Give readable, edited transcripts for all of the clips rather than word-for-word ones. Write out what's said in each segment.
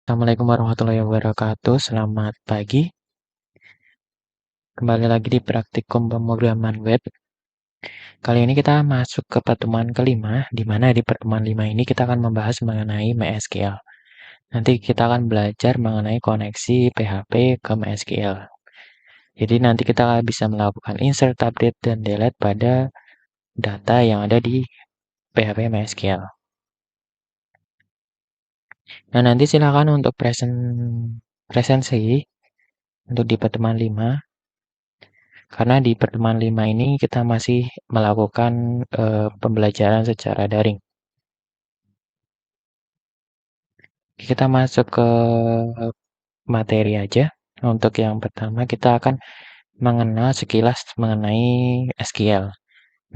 Assalamualaikum warahmatullahi wabarakatuh. Selamat pagi. Kembali lagi di praktikum pemrograman web. Kali ini kita masuk ke pertemuan kelima, di mana di pertemuan 5 ini kita akan membahas mengenai MySQL. Nanti kita akan belajar mengenai koneksi PHP ke MySQL. Jadi nanti kita bisa melakukan insert, update, dan delete pada data yang ada di PHP MySQL. Nah, nanti silakan untuk presensi untuk di pertemuan 5. Karena di pertemuan 5 ini kita masih melakukan pembelajaran secara daring. Kita masuk ke materi aja. Untuk yang pertama kita akan mengenal sekilas mengenai SQL.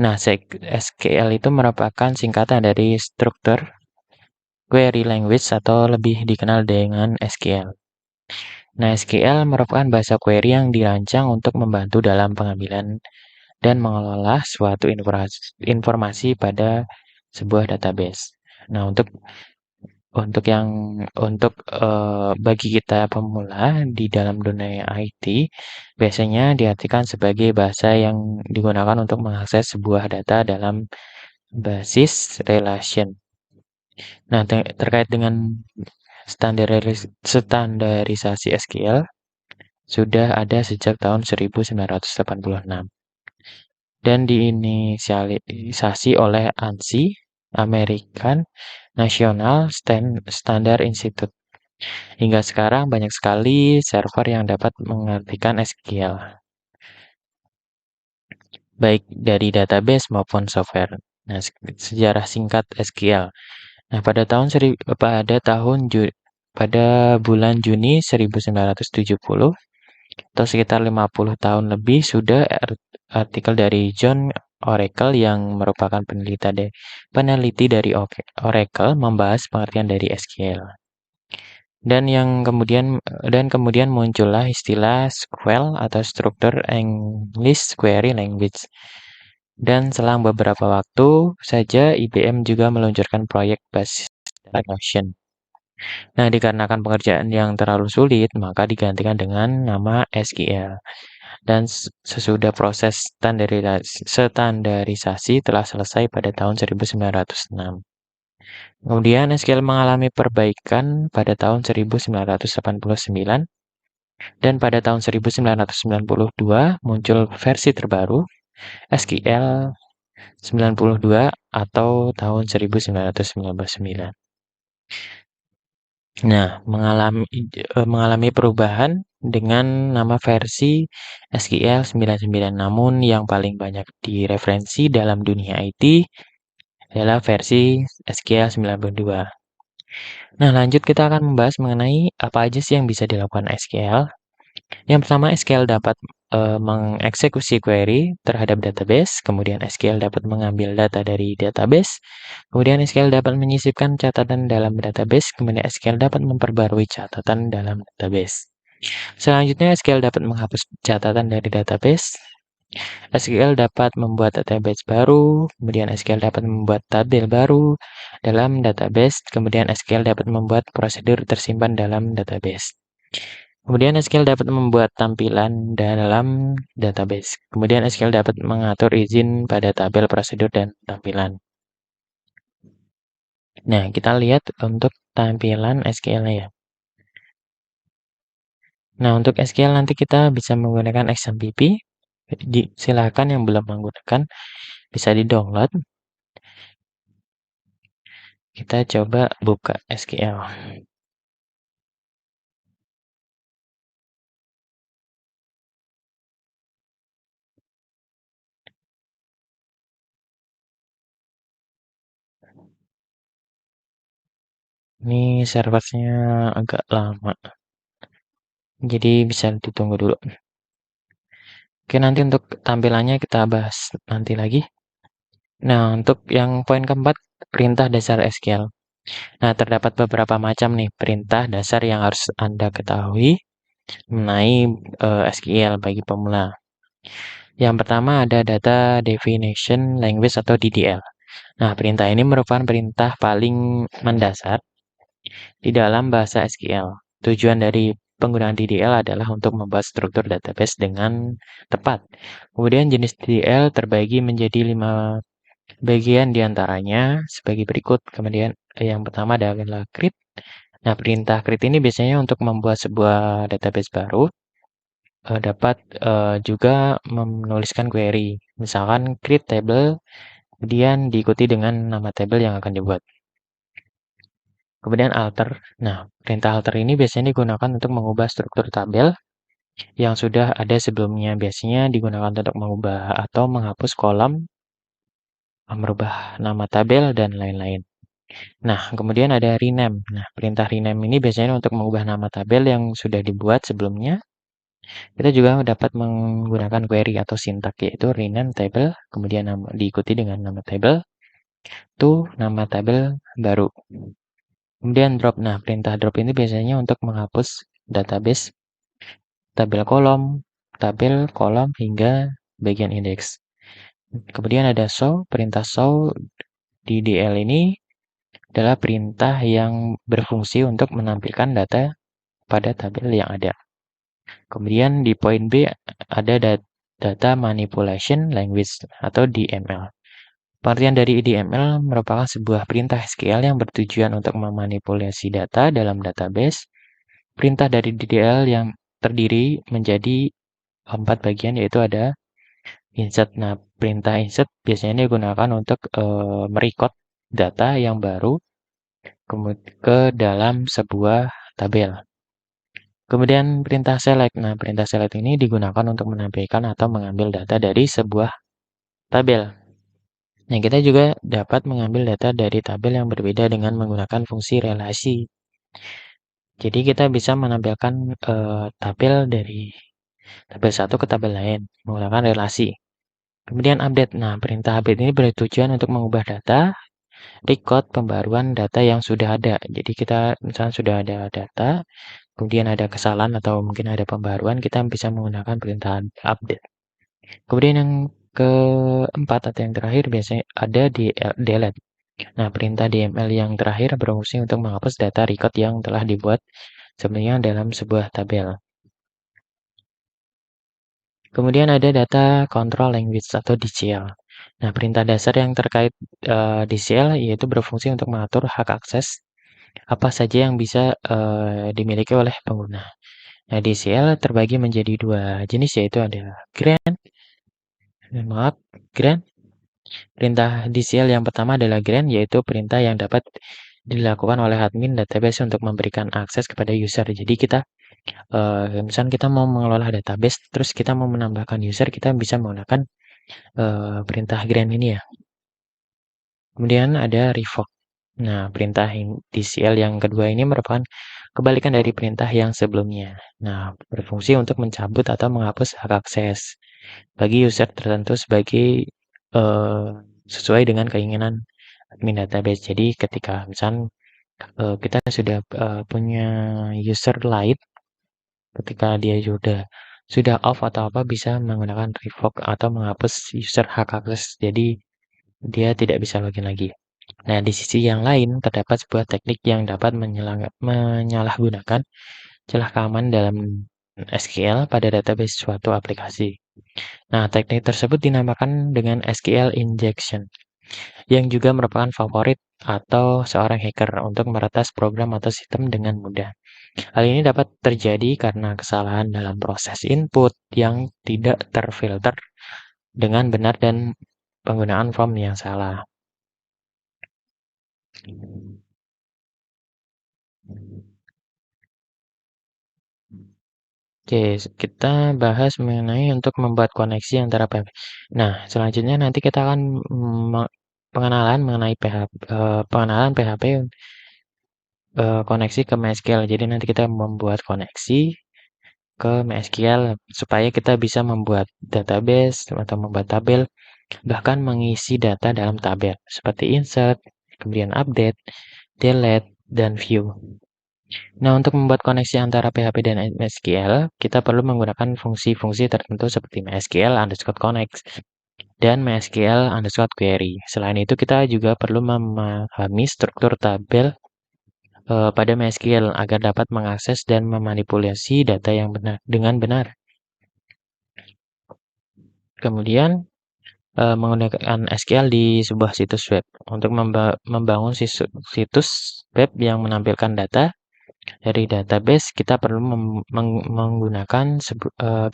Nah, SQL itu merupakan singkatan dari struktur query language atau lebih dikenal dengan SQL. Nah, SQL merupakan bahasa query yang dirancang untuk membantu dalam pengambilan dan mengelola suatu informasi pada sebuah database. Nah, bagi kita pemula di dalam dunia IT, biasanya diartikan sebagai bahasa yang digunakan untuk mengakses sebuah data dalam basis relation. Nah, terkait dengan standarisasi SQL sudah ada sejak tahun 1986 dan diinisialisasi oleh ANSI, American National Standard Institute. Hingga sekarang banyak sekali server yang dapat mengartikan SQL, baik dari database maupun software. Nah, sejarah singkat SQL. Nah, pada bulan Juni 1970 atau sekitar 50 tahun lebih sudah artikel dari John Oracle yang merupakan peneliti dari Oracle membahas pengertian dari SQL. Dan kemudian muncullah istilah SQL atau Structured English Query Language. Dan selang beberapa waktu saja IBM juga meluncurkan proyek basis Notion. Nah, dikarenakan pekerjaan yang terlalu sulit, maka digantikan dengan nama SQL. Dan sesudah proses standarisasi telah selesai pada tahun 1906. Kemudian SQL mengalami perbaikan pada tahun 1989 dan pada tahun 1992 muncul versi terbaru SQL 92 atau tahun 1999. Nah, mengalami perubahan dengan nama versi SQL 99. Namun yang paling banyak direferensi dalam dunia IT adalah versi SQL 92. Nah, lanjut kita akan membahas mengenai apa aja sih yang bisa dilakukan SQL. Yang pertama, SQL dapat mengeksekusi query terhadap database, kemudian SQL dapat mengambil data dari database, kemudian SQL dapat menyisipkan catatan dalam database, kemudian SQL dapat memperbarui catatan dalam database. Selanjutnya, SQL dapat menghapus catatan dari database. SQL dapat membuat database baru, kemudian SQL dapat membuat tabel baru dalam database, kemudian SQL dapat membuat prosedur tersimpan dalam database. Kemudian SQL dapat membuat tampilan dalam database. Kemudian SQL dapat mengatur izin pada tabel, prosedur, dan tampilan. Nah, kita lihat untuk tampilan SQL-nya ya. Nah, untuk SQL nanti kita bisa menggunakan XMPP. Silakan yang belum menggunakan bisa di-download. Kita coba buka SQL. Ini servernya agak lama. Jadi bisa ditunggu dulu. Oke, nanti untuk tampilannya kita bahas nanti lagi. Nah, untuk yang poin keempat, perintah dasar SQL. Nah, terdapat beberapa macam nih perintah dasar yang harus Anda ketahui mengenai SQL bagi pemula. Yang pertama ada Data Definition Language atau DDL. Nah, perintah ini merupakan perintah paling mendasar di dalam bahasa SQL. Tujuan dari penggunaan DDL adalah untuk membuat struktur database dengan tepat. Kemudian jenis DDL terbagi menjadi 5 bagian diantaranya sebagai berikut. Kemudian yang pertama adalah create. Nah, perintah create ini biasanya untuk membuat sebuah database baru. Dapat juga menuliskan query. Misalkan create table, kemudian diikuti dengan nama table yang akan dibuat. Kemudian alter. Nah, perintah alter ini biasanya digunakan untuk mengubah struktur tabel yang sudah ada sebelumnya. Biasanya digunakan untuk mengubah atau menghapus kolom, merubah nama tabel, dan lain-lain. Nah, kemudian ada rename. Nah, perintah rename ini biasanya untuk mengubah nama tabel yang sudah dibuat sebelumnya. Kita juga dapat menggunakan query atau sintak, yaitu rename table, kemudian diikuti dengan nama table, to nama tabel baru. Kemudian drop. Nah, perintah drop ini biasanya untuk menghapus database, tabel kolom, hingga bagian indeks. Kemudian ada show. Perintah show di DL ini adalah perintah yang berfungsi untuk menampilkan data pada tabel yang ada. Kemudian di poin B ada data manipulation language atau DML. Pengertian dari DML merupakan sebuah perintah SQL yang bertujuan untuk memanipulasi data dalam database. Perintah dari DDL yang terdiri menjadi 4 bagian, yaitu ada insert. Nah, perintah insert biasanya digunakan untuk merecord data yang baru ke dalam sebuah tabel. Kemudian perintah select. Nah, perintah select ini digunakan untuk menampilkan atau mengambil data dari sebuah tabel. Nah, kita juga dapat mengambil data dari tabel yang berbeda dengan menggunakan fungsi relasi. Jadi kita bisa menampilkan tabel dari tabel satu ke tabel lain menggunakan relasi. Kemudian update. Nah, perintah update ini bertujuan untuk mengubah data, record pembaruan data yang sudah ada. Jadi kita misalnya sudah ada data, kemudian ada kesalahan atau mungkin ada pembaruan, kita bisa menggunakan perintah update. Kemudian yang keempat atau yang terakhir biasanya ada di delete. Nah, perintah DML yang terakhir berfungsi untuk menghapus data record yang telah dibuat sebelumnya dalam sebuah tabel. Kemudian ada data control language atau DCL. Nah, perintah dasar yang terkait DCL yaitu berfungsi untuk mengatur hak akses apa saja yang bisa dimiliki oleh pengguna. Nah, DCL terbagi menjadi 2 jenis, yaitu ada grant. Perintah DCL yang pertama adalah grant, yaitu perintah yang dapat dilakukan oleh admin database untuk memberikan akses kepada user. Jadi kita misalnya kita mau mengelola database, terus kita mau menambahkan user, kita bisa menggunakan perintah grant ini ya. Kemudian ada revoke. Nah, perintah DCL yang kedua ini merupakan kebalikan dari perintah yang sebelumnya. Nah, berfungsi untuk mencabut atau menghapus hak akses bagi user tertentu sesuai dengan keinginan admin database. Jadi ketika misalnya kita sudah punya user lain, ketika dia sudah off atau apa, bisa menggunakan revoke atau menghapus user hak akses. Jadi dia tidak bisa login lagi. Nah, di sisi yang lain terdapat sebuah teknik yang dapat menyalahgunakan celah keamanan dalam SQL pada database suatu aplikasi. Nah, teknik tersebut dinamakan dengan SQL injection, yang juga merupakan favorit atau seorang hacker untuk meretas program atau sistem dengan mudah. Hal ini dapat terjadi karena kesalahan dalam proses input yang tidak terfilter dengan benar dan penggunaan form yang salah. Oke, kita bahas mengenai untuk membuat koneksi antara PHP. Nah, selanjutnya nanti kita akan pengenalan mengenai pengenalan PHP koneksi ke MySQL. Jadi nanti kita membuat koneksi ke MySQL supaya kita bisa membuat database atau membuat tabel, bahkan mengisi data dalam tabel seperti insert, kemudian update, delete, dan view. Nah, untuk membuat koneksi antara PHP dan MySQL, kita perlu menggunakan fungsi-fungsi tertentu seperti MySQL_connect dan MySQL_query. Selain itu, kita juga perlu memahami struktur tabel pada MySQL agar dapat mengakses dan memanipulasi data yang benar dengan benar. Kemudian menggunakan SQL di sebuah situs web untuk membangun situs web yang menampilkan data dari database. Kita perlu menggunakan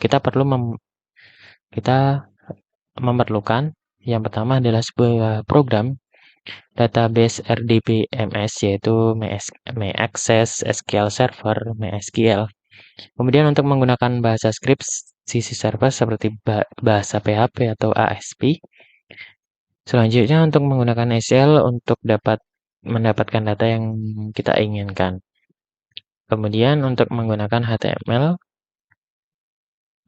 kita memerlukan yang pertama adalah sebuah program database RDBMS, yaitu MyAccess SQL Server, MySQL. Kemudian untuk menggunakan bahasa script sisi server seperti bahasa PHP atau ASP. Selanjutnya untuk menggunakan SQL untuk mendapatkan data yang kita inginkan. Kemudian untuk menggunakan HTML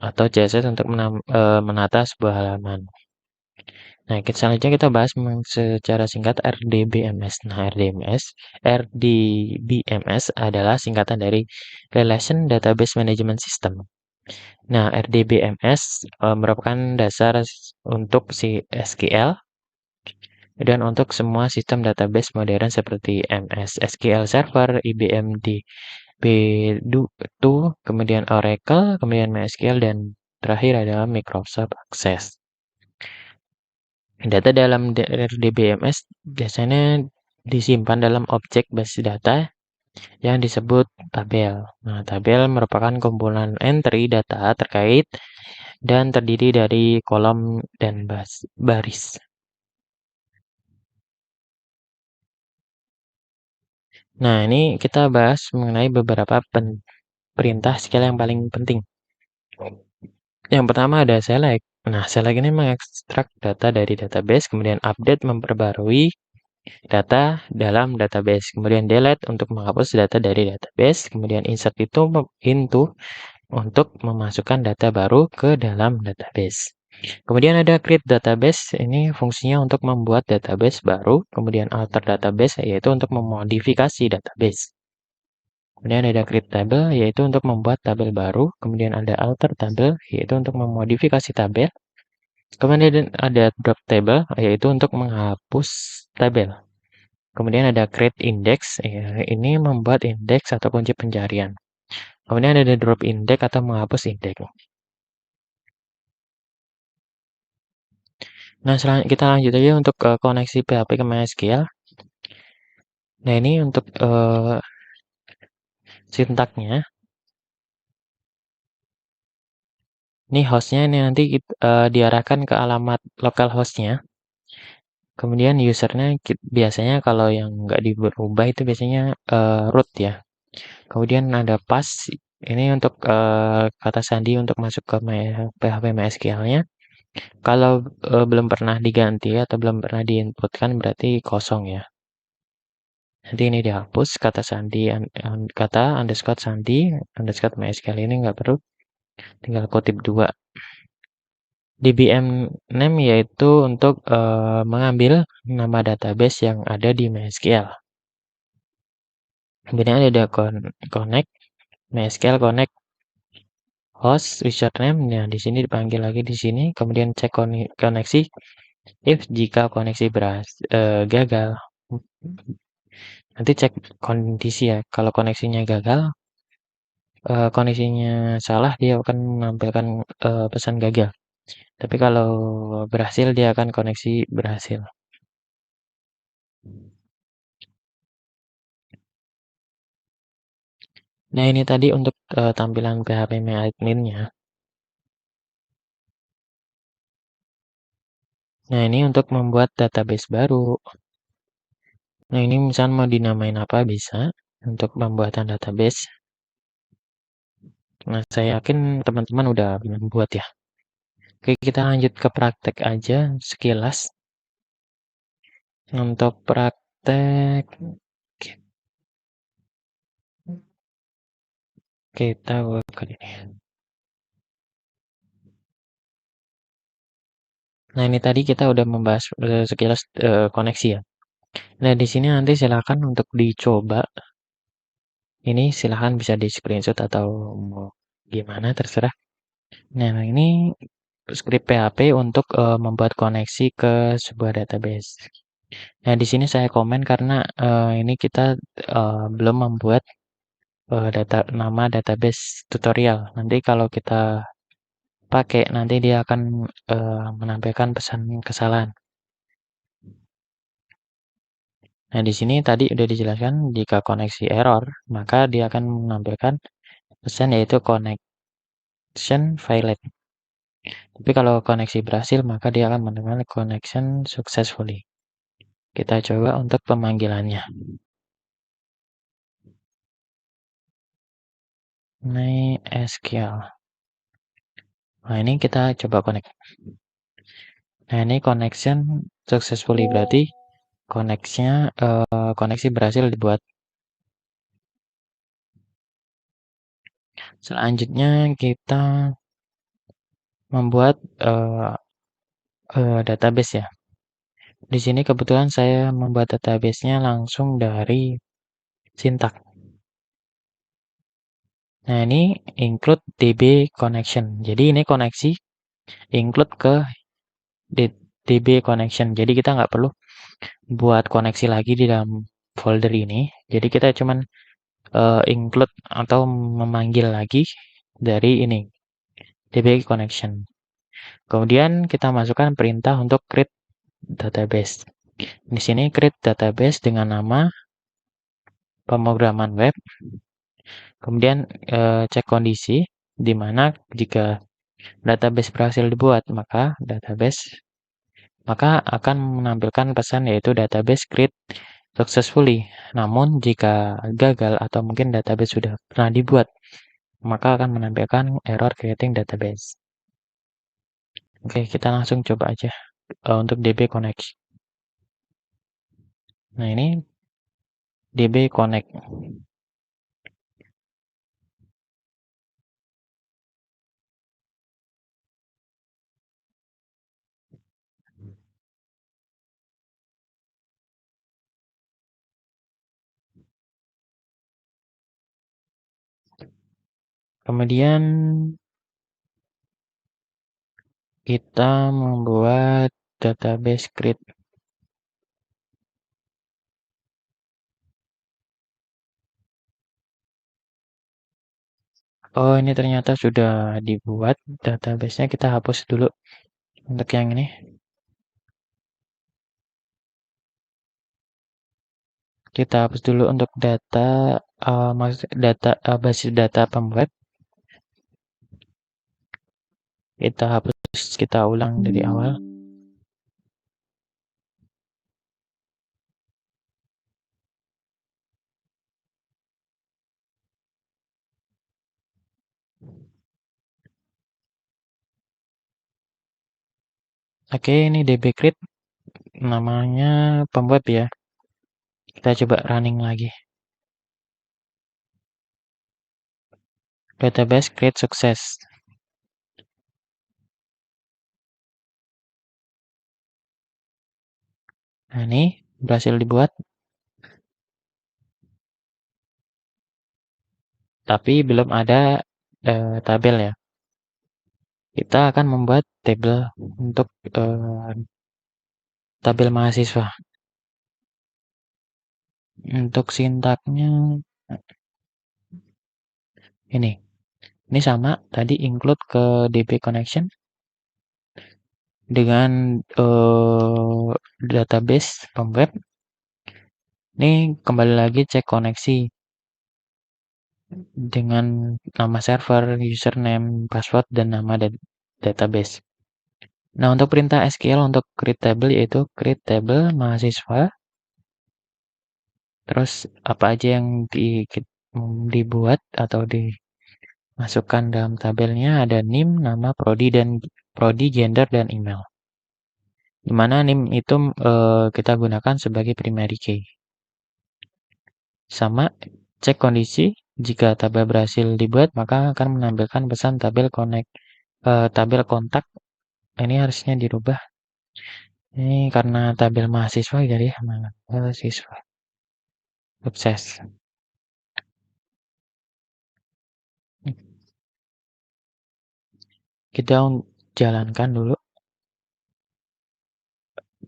atau CSS untuk menata sebuah halaman. Nah, selanjutnya kita bahas secara singkat RDBMS. Nah, RDBMS adalah singkatan dari Relation Database Management System. Nah, RDBMS merupakan dasar untuk si SQL dan untuk semua sistem database modern seperti MS SQL Server, IBM DB2, kemudian Oracle, kemudian MySQL, dan terakhir adalah Microsoft Access. Data dalam RDBMS biasanya disimpan dalam objek basis data yang disebut tabel. Nah, tabel merupakan kumpulan entry data terkait dan terdiri dari kolom dan baris. Nah, ini kita bahas mengenai beberapa perintah SQL yang paling penting. Yang pertama ada select. Nah, select ini mengekstrak data dari database, kemudian update memperbarui data dalam database, kemudian delete untuk menghapus data dari database, kemudian insert itu into untuk memasukkan data baru ke dalam database. Kemudian ada create database, ini fungsinya untuk membuat database baru, kemudian alter database yaitu untuk memodifikasi database. Kemudian ada create table, yaitu untuk membuat tabel baru. Kemudian ada alter table, yaitu untuk memodifikasi tabel. Kemudian ada drop table, yaitu untuk menghapus tabel. Kemudian ada create index, ini membuat indeks atau kunci pencarian. Kemudian ada drop index atau menghapus indeks. Nah, kita lanjut aja untuk koneksi PHP ke MySQL. Nah, ini untuk sintaknya. Ini hostnya ini nanti diarahkan ke alamat localhostnya. Kemudian usernya biasanya kalau yang nggak diubah itu biasanya root ya. Kemudian ada pass, ini untuk kata sandi untuk masuk ke PHP MySQL-nya. Kalau belum pernah diganti atau belum pernah diinputkan berarti kosong ya. Nanti ini dihapus kata sandi, kata underscore sandi underscore MySQL ini nggak perlu, tinggal kutip 2. DBM name yaitu untuk mengambil nama database yang ada di MySQL. Kemudian ada connect, MySQL connect host username. Nah, di sini dipanggil lagi di sini. Kemudian cek koneksi. If jika koneksi gagal, nanti cek kondisi ya. Kalau koneksinya gagal, koneksinya salah, dia akan menampilkan pesan gagal. Tapi kalau berhasil, dia akan koneksi berhasil. Nah, ini tadi untuk tampilan PHP MyAdmin-nya. Nah, ini untuk membuat database baru. Nah, ini misalnya mau dinamain apa bisa untuk pembuatan database. Nah, saya yakin teman-teman udah membuat ya. Oke, kita lanjut ke praktek aja sekilas. Untuk praktek, kita buka ini. Nah, ini tadi kita udah membahas sekilas koneksi ya. Nah, di sini nanti silakan untuk dicoba. Ini silakan bisa di screenshot atau mau gimana terserah. Nah, ini script PHP untuk membuat koneksi ke sebuah database. Nah, di sini saya komen karena ini kita belum membuat nama database tutorial. Nanti kalau kita pakai, nanti dia akan menampilkan pesan kesalahan. Nah, di sini tadi udah dijelaskan jika koneksi error, maka dia akan menampilkan pesan yaitu connection failed. Tapi kalau koneksi berhasil, maka dia akan menampilkan connection successfully. Kita coba untuk pemanggilannya. MySQL. Nah, ini kita coba connect. Nah, ini connection successfully berarti koneksi berhasil dibuat. Selanjutnya kita membuat database ya. Di sini kebetulan saya membuat database-nya langsung dari Syntax. Nah, ini include DB connection. Jadi ini koneksi include ke DB connection. Jadi kita nggak perlu buat koneksi lagi di dalam folder ini. Jadi kita cuman include atau memanggil lagi dari ini DB connection. Kemudian kita masukkan perintah untuk create database. Di sini create database dengan nama pemrograman web. Kemudian cek kondisi di mana jika database berhasil dibuat, maka akan menampilkan pesan yaitu database create successfully. Namun jika gagal atau mungkin database sudah pernah dibuat, maka akan menampilkan error creating database. Oke, kita langsung coba aja untuk DB Connect. Nah, ini DB Connect. Kemudian kita membuat database create. Oh, ini ternyata sudah dibuat database-nya. Kita hapus dulu untuk yang ini. Kita hapus dulu untuk basis data pemweb. Kita hapus, kita ulang dari awal. Oke, ini DB create namanya pemweb ya. Kita coba running lagi. Database create sukses. Nah, ini berhasil dibuat. Tapi belum ada tabel ya. Kita akan membuat tabel untuk tabel mahasiswa. Untuk sintaknya ini. Ini sama tadi include ke DB connection dengan database pemweb. Ini kembali lagi cek koneksi dengan nama server, username, password, dan nama database. Nah, untuk perintah SQL untuk create table yaitu create table mahasiswa. Terus apa aja yang dibuat atau dimasukkan dalam tabelnya ada name, nama, prodi, gender, dan email. Di mana name itu kita gunakan sebagai primary key. Sama cek kondisi jika tabel berhasil dibuat maka akan menampilkan pesan tabel kontak. Ini harusnya dirubah. Ini karena tabel mahasiswa jadi mahasiswa. Sukses. Kita jalankan dulu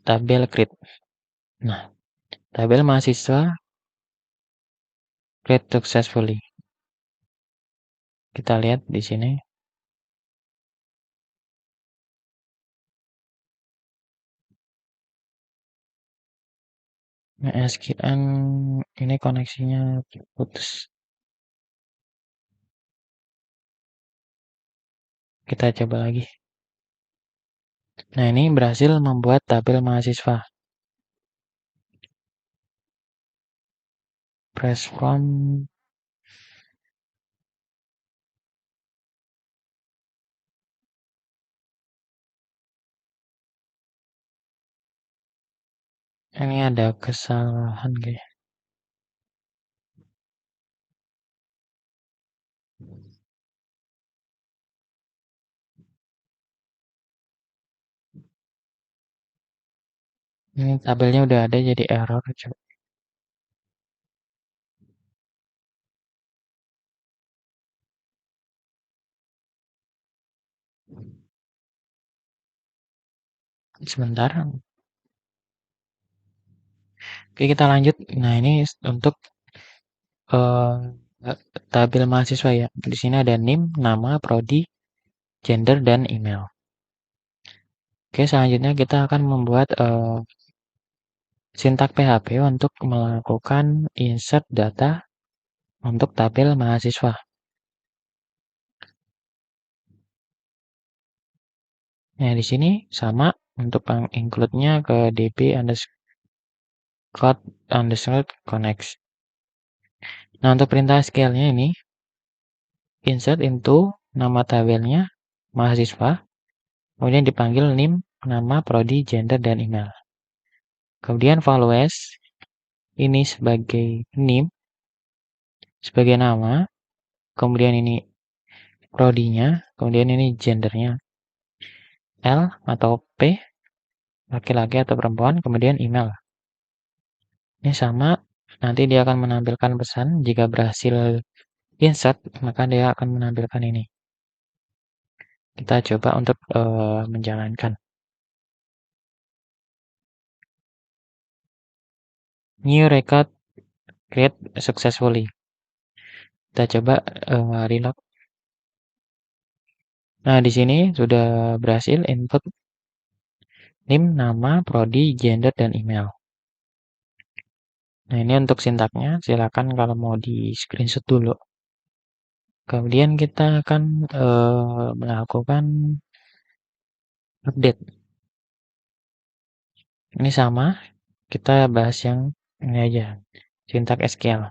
tabel create. Nah, tabel mahasiswa create successfully. Kita lihat di sini. SQN ini koneksinya putus. Kita coba lagi. Nah, ini berhasil membuat tabel mahasiswa. Press from ini ada kesalahan guys. Ini tabelnya udah ada jadi error. Coba. Sebentar. Oke, kita lanjut. Nah, ini untuk eh, tabel mahasiswa ya. Di sini ada NIM, nama, prodi, gender, dan email. Oke, selanjutnya kita akan membuat sintak PHP untuk melakukan insert data untuk tabel mahasiswa. Nah, di sini sama untuk include-nya ke db underscore connects. Nah, untuk perintah scale-nya ini insert into nama tabelnya mahasiswa, kemudian dipanggil NIM, nama, prodi, gender, dan email. Kemudian values ini sebagai NIM, sebagai nama, kemudian ini prodinya, kemudian ini gendernya L atau P, laki-laki atau perempuan, kemudian email. Ini sama, nanti dia akan menampilkan pesan jika berhasil insert, maka dia akan menampilkan ini. Kita coba untuk menjalankan. New record create successfully. Kita coba reload. Nah, di sini sudah berhasil input NIM, nama, prodi, gender, dan email. Nah, ini untuk sintaknya. Silakan kalau mau di screenshot dulu. Kemudian kita akan melakukan update. Ini sama, kita bahas yang ini aja, sintak SQL.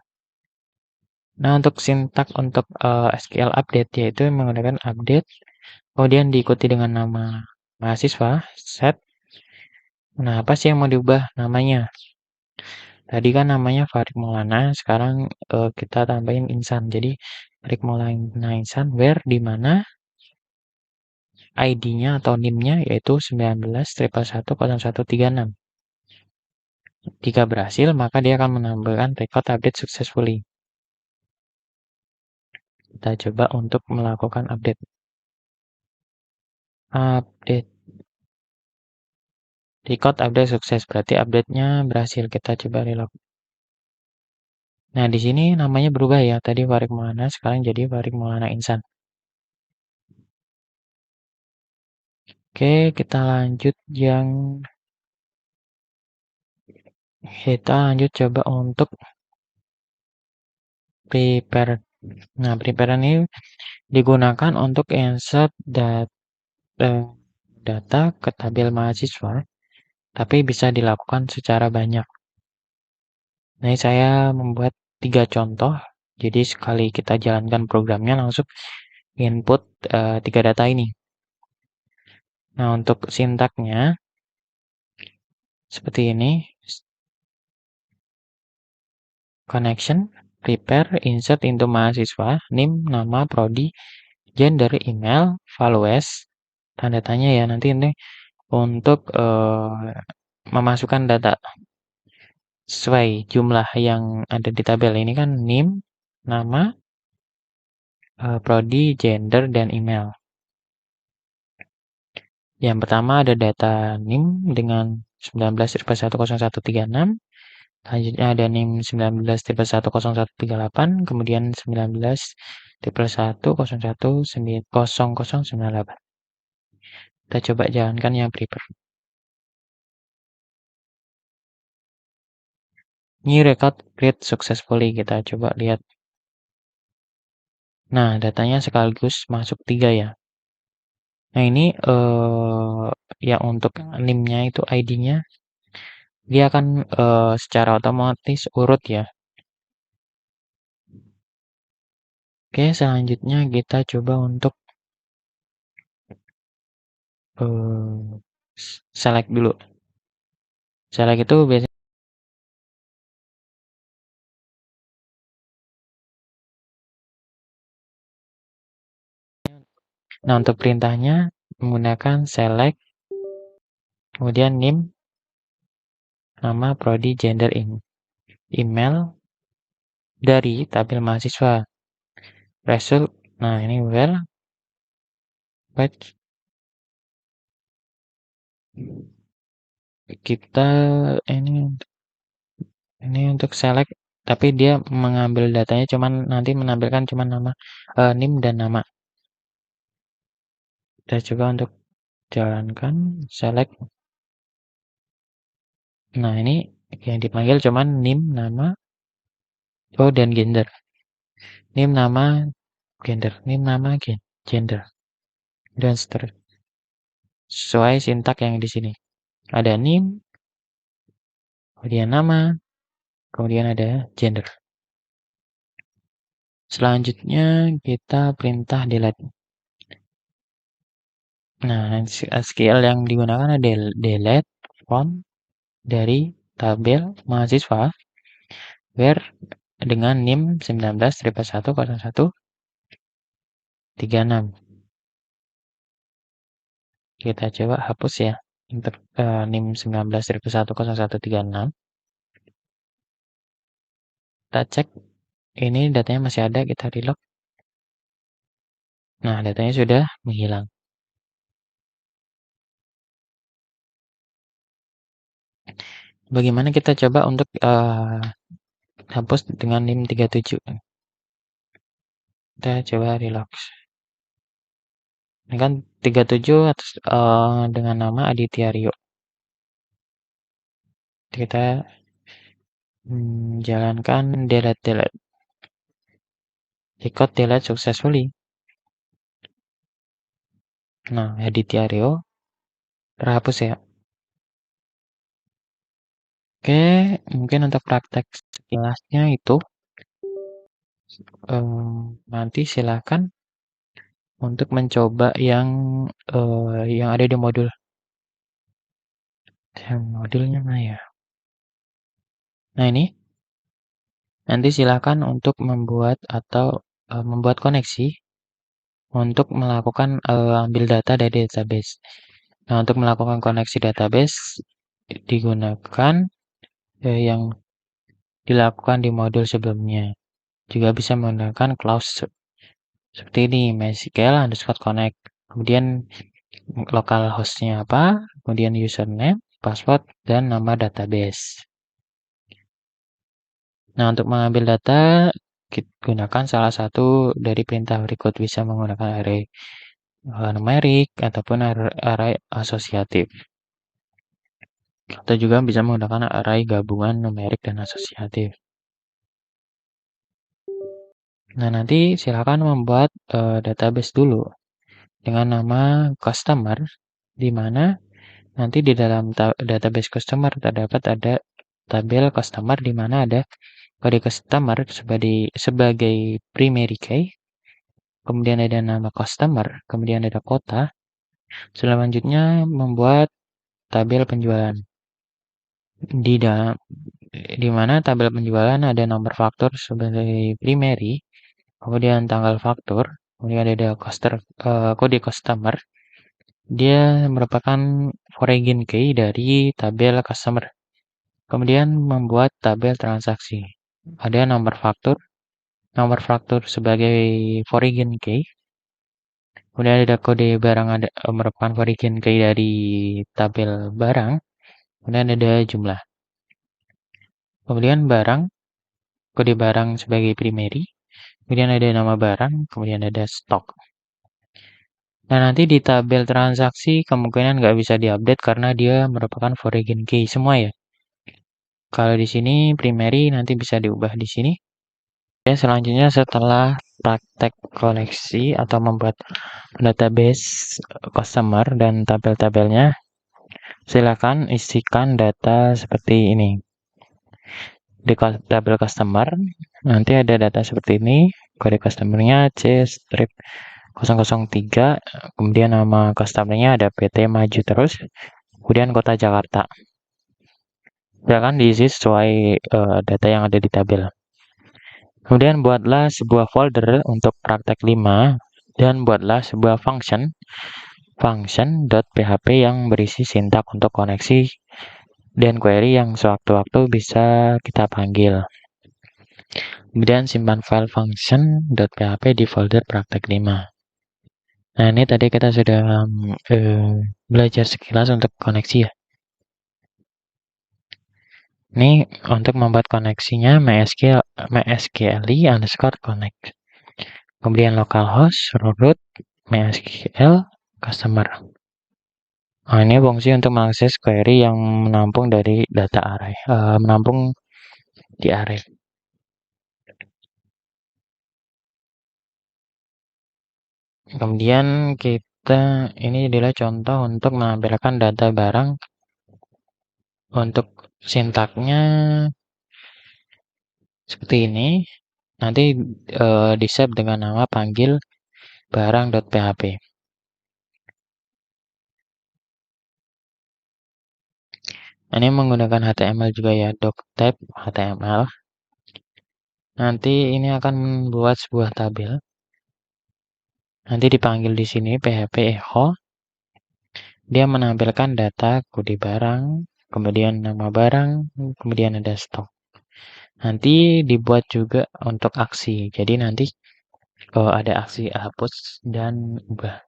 Nah, untuk sintak untuk SQL update yaitu menggunakan update, kemudian diikuti dengan nama mahasiswa, set. Nah, apa sih yang mau diubah namanya? Tadi kan namanya Farid Maulana, sekarang kita tambahin Insan. Jadi Farid Maulana Insan, where di mana ID-nya atau NIM-nya yaitu 19.101.0136. Jika berhasil, maka dia akan menambahkan record update successfully. Kita coba untuk melakukan update. Update. Record update sukses, berarti update-nya berhasil. Kita coba reload. Nah, di sini namanya berubah ya. Tadi Farid Maulana, sekarang jadi Farid Maulana Insan. Oke, kita lanjut coba untuk prepare. Nah, prepare ini digunakan untuk insert data ke tabel mahasiswa, tapi bisa dilakukan secara banyak. Nah, saya membuat 3 contoh. Jadi sekali kita jalankan programnya langsung input 3 data ini. Nah, untuk sintaknya seperti ini. Connection, prepare, insert into mahasiswa, NIM, nama, prodi, gender, email, values, tanda tanya ya. Nanti ini untuk memasukkan data sesuai jumlah yang ada di tabel ini kan NIM, nama, prodi, gender, dan email. Yang pertama ada data NIM dengan 19/10136. Selanjutnya ada NIM 19/10138, kemudian 19/1010098. Kita coba jalankan yang prepare. Ini record create successfully, kita coba lihat. Nah, datanya sekaligus masuk 3 ya. Nah, ini yang untuk NIM-nya itu ID-nya dia akan secara otomatis urut ya. Oke, selanjutnya kita coba untuk select dulu. Select itu biasanya. Nah, untuk perintahnya menggunakan select, kemudian NIM, nama, prodi, gender, email dari tabel mahasiswa. Result, nah ini well, batch. Kita ini untuk select, tapi dia mengambil datanya cuman nanti menampilkan cuman nama, NIM dan nama. Kita coba untuk jalankan select. Nah, ini yang dipanggil cuman NIM, nama, dan gender. NIM, nama, gender. NIM, nama, gender. Dan seterusnya. Sesuai sintak yang di sini. Ada NIM, kemudian nama, kemudian ada gender. Selanjutnya kita perintah delete. Nah, SQL yang digunakan ada delete from dari tabel mahasiswa where dengan NIM 19/10136. Kita coba hapus ya untuk NIM 19/10136. Kita cek ini datanya masih ada, kita reload. Nah, datanya sudah menghilang. Bagaimana kita coba untuk hapus dengan NIM 37. Kita coba relax. Ini kan 37 atas dengan nama Aditya Rio. Kita jalankan delete. Record delete successfully. Nah, Aditya Rio terhapus ya. Oke, mungkin untuk praktek sekilasnya itu nanti silakan untuk mencoba yang ada di modul. Modulnya mana ya? Nah, ini nanti silakan untuk membuat atau membuat koneksi untuk melakukan ambil data dari database. Nah, untuk melakukan koneksi database digunakan yang dilakukan di modul sebelumnya. Juga bisa menggunakan clause seperti ini, MySQL_connect. Kemudian lokal hostnya apa, kemudian username, password, dan nama database. Nah, untuk mengambil data, kita gunakan salah satu dari perintah berikut. Bisa menggunakan array numerik ataupun array asosiatif. Atau juga bisa menggunakan array gabungan numerik dan asosiatif. Nah, nanti silakan membuat database dulu dengan nama customer, di mana nanti di dalam database customer terdapat ada tabel customer di mana ada kode customer sebagai primary key, kemudian ada nama customer, kemudian ada kota. Selanjutnya membuat tabel penjualan. Di mana tabel penjualan ada nomor faktur sebagai primary, kemudian tanggal faktur, kemudian ada kode customer. Dia merupakan foreign key dari tabel customer. Kemudian membuat tabel transaksi. Ada nomor faktur sebagai foreign key. Kemudian ada kode barang, ada merupakan foreign key dari tabel barang. kemudian ada jumlah. Kemudian barang, kode barang sebagai primary, kemudian ada nama barang, kemudian ada stok. Nah, nanti di tabel transaksi kemungkinan nggak bisa diupdate karena dia merupakan foreign key semua ya. Kalau di sini primary nanti bisa diubah di sini. Oke, selanjutnya setelah praktek koleksi atau membuat database customer dan tabel-tabelnya, silakan isikan data seperti ini. Di tabel customer, nanti ada data seperti ini, kode customernya C strip 003, kemudian nama customernya ada PT Maju Terus, kemudian kota Jakarta. Silakan diisi sesuai data yang ada di tabel. Kemudian buatlah sebuah folder untuk praktek 5 dan buatlah sebuah function.php yang berisi sintak untuk koneksi dan query yang sewaktu-waktu bisa kita panggil. Kemudian simpan file function.php di folder praktek 5. Nah, ini tadi kita sudah belajar sekilas untuk koneksi ya. Ini untuk membuat koneksinya mysqli underscore connect. Kemudian localhost, root, mysql, customer. Nah, ini fungsi untuk mengakses query yang menampung dari data array, menampung di array. Kemudian ini adalah contoh untuk menampilkan data barang. Untuk sintaknya seperti ini. Nanti di save dengan nama panggil barang.php. Ini menggunakan HTML juga ya, doctype HTML. Nanti ini akan membuat sebuah tabel. Nanti dipanggil di sini php echo. Dia menampilkan data kode barang, kemudian nama barang, kemudian ada stok. Nanti dibuat juga untuk aksi. Jadi nanti ada aksi hapus dan ubah.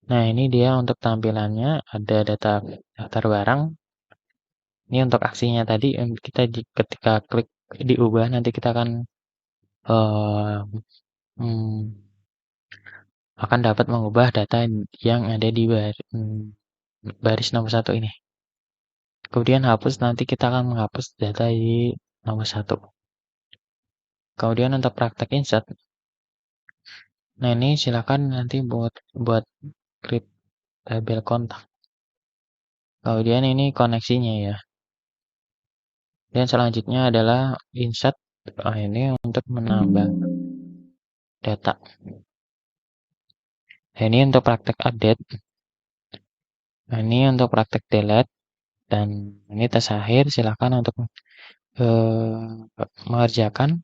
Nah, ini dia untuk tampilannya, ada data daftar barang. Ini untuk aksinya tadi, kita ketika klik diubah, nanti kita akan dapat mengubah data yang ada di baris nomor 1 ini. Kemudian hapus, nanti kita akan menghapus data di nomor 1. Kemudian untuk praktek insert. Nah, ini silakan nanti buat create tabel kontak. Kemudian ini koneksinya ya. Dan selanjutnya adalah insert. Ini untuk menambah data. Ini untuk praktek update. Ini untuk praktek delete. Dan ini tes akhir. Silakan untuk mengerjakan.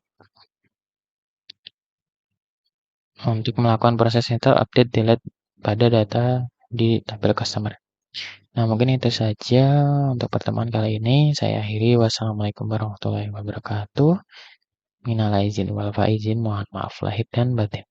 Untuk melakukan proses itu update delete pada data di tabel customer. Nah, mungkin itu saja untuk pertemuan kali ini. Saya akhiri. Wassalamualaikum warahmatullahi wabarakatuh. Minal aizin wal faizin. Mohon maaf lahir dan batin.